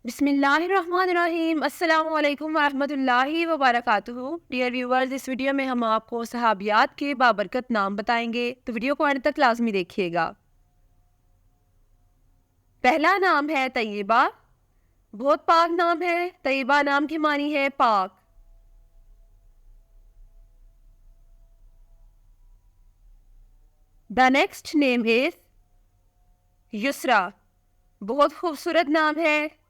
बिस्मिल्लाहिर्रहमानिर्रहीम अस्सलामु अलैकुम वरहमतुल्लाहि वबरकातुहू। डियर व्यूवर्स, इस वीडियो में हम आपको सहाबियात के बाबरकत नाम बताएंगे, तो वीडियो को अंत तक लाजमी देखिएगा। पहला नाम है तैयबा। बहुत पाक नाम है। तैयबा नाम की मानी है पाक। The next name is Yusra. बहुत खूबसूरत नाम है।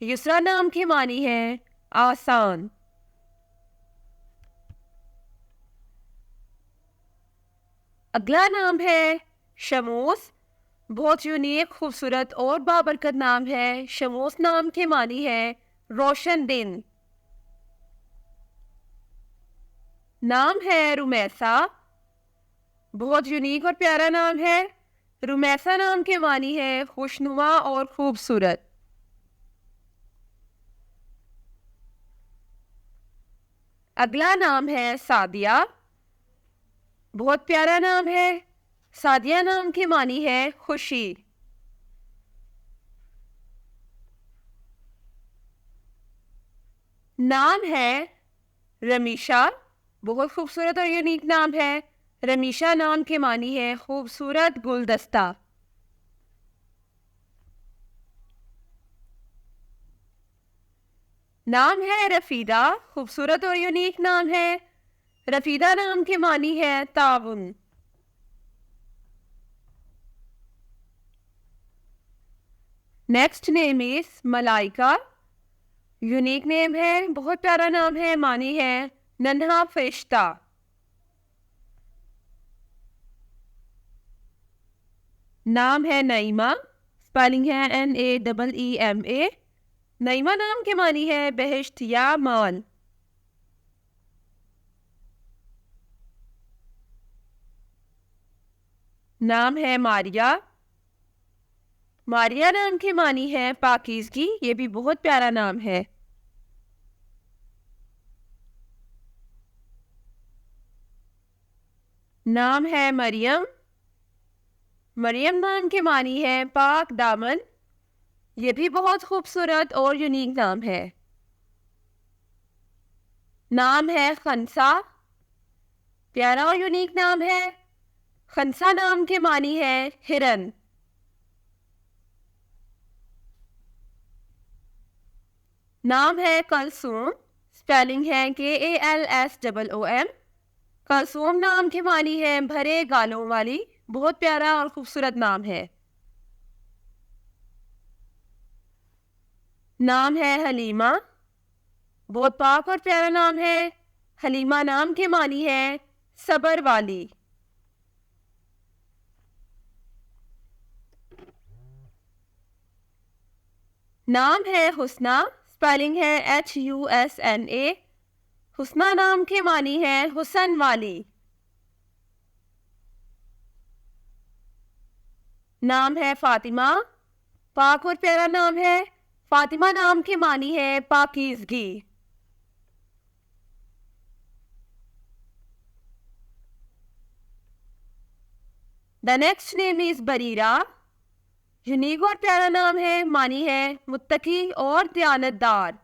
युसरा नाम की मानी है आसान। अगला नाम है शमूस। बहुत यूनिक, खूबसूरत और बाबरकत नाम है। शमूस नाम के मानी है रोशन दिन। नाम है रुमैसा। बहुत यूनिक और प्यारा नाम है। रुमैसा नाम के मानी है खुशनुमा और खूबसूरत। अगला नाम है सादिया। बहुत प्यारा नाम है। सादिया नाम की मानी है खुशी। नाम है रमीशा। बहुत खूबसूरत और यूनिक नाम है। रमीशा नाम के मानी है खूबसूरत गुलदस्ता। नाम है रफीदा। खूबसूरत और यूनिक नाम है। रफीदा नाम के मानी है ताउन। Next name is Malaika. Unique name है। बहुत प्यारा नाम है। मानी है नन्हा फरिश्ता। नाम है नईमा। स्पेलिंग है NAEEMA। नईमा नाम के मानी है बहिश्त या माल। नाम है मारिया। मारिया नाम की मानी है पाकीज़गी। ये भी बहुत प्यारा नाम है। नाम है मरियम। मरियम नाम की मानी है पाक दामन। ये भी बहुत खूबसूरत और यूनिक नाम है। नाम है खनसा। प्यारा और यूनिक नाम है। खनसा नाम के मानी है हिरन। नाम है कलसूम। स्पेलिंग है KALSOOM। कलसूम नाम के मानी है भरे गालों वाली। बहुत प्यारा और खूबसूरत नाम है। नाम है हलीमा। बहुत पाक और प्यारा नाम है। हलीमा नाम के मानी है सबर वाली। नाम है हुस्ना। स्पेलिंग है HUSNA। हुस्ना नाम के मानी है हुसन वाली। नाम है फातिमा। पाक और प्यारा नाम है। फातिमा नाम की मानी है पाकीज़गी। The next name is Barira. Unique और प्यारा नाम है। मानी है मुत्तकी और दयानतदार।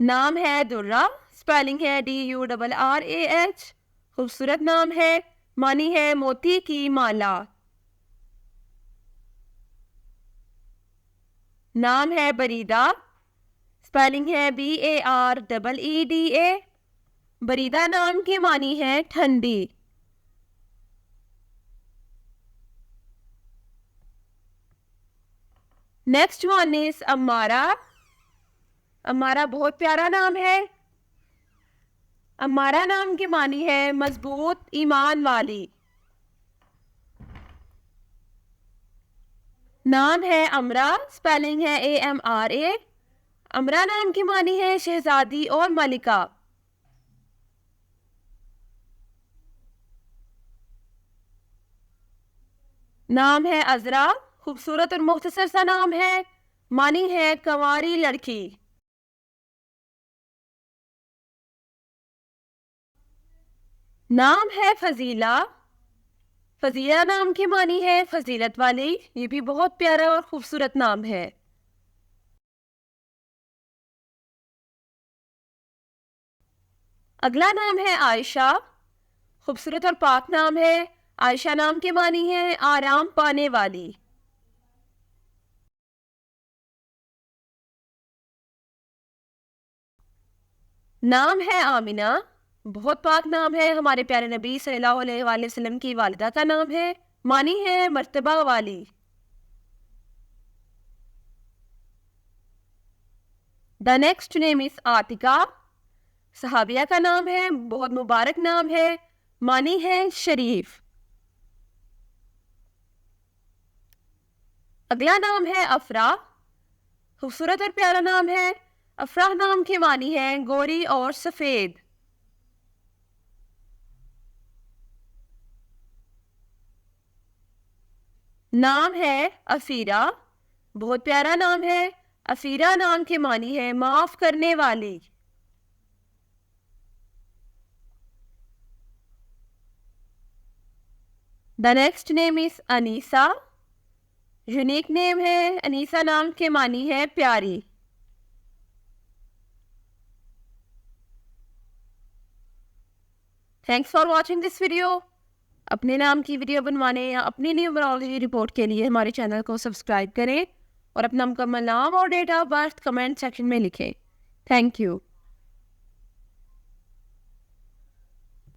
नाम है दुर्रा। स्पेलिंग है DURRAH। खूबसूरत नाम है। मानी है मोती की माला। नाम है बरीदा। स्पेलिंग है BAREEDA। बरीदा नाम की मानी है ठंडी। Next one is Ammara. Ammara बहुत प्यारा नाम है। अम्मारा नाम की मानी है मजबूत ईमान वाली। नाम है अमरा। स्पेलिंग है AMRA। अमरा नाम की मानी है शहजादी और मलिका। नाम है अजरा। खूबसूरत और मुख्तसर सा नाम है। मानी है कंवारी लड़की। नाम है फजीला। फजीला नाम के मानी है फजीलत वाली। ये भी बहुत प्यारा और खूबसूरत नाम है। अगला नाम है आयशा। खूबसूरत और पाक नाम है। आयशा नाम के मानी है आराम पाने वाली। नाम है आमिना। बहुत पाक नाम है। हमारे प्यारे नबी सल्लल्लाहु अलैहि वसल्लम की वालिदा का नाम है। मानी है मर्तबा वाली। The next name is Atika. सहाबिया का नाम है। बहुत मुबारक नाम है। मानी है शरीफ। अगला नाम है अफरा। खूबसूरत और प्यारा नाम है। अफरा नाम के मानी है गोरी और सफेद। नाम है अफीरा। बहुत प्यारा नाम है। अफीरा नाम के मानी है माफ करने वाली। The next name is Anisa. Unique name है। अनीसा नाम के मानी है प्यारी। Thanks for watching this video. अपने नाम की वीडियो बनवाने या अपनी न्यूमरोलॉजी रिपोर्ट के लिए हमारे चैनल को सब्सक्राइब करें और अपना मुकम्मल नाम और date of birth comment section में लिखें। Thank you.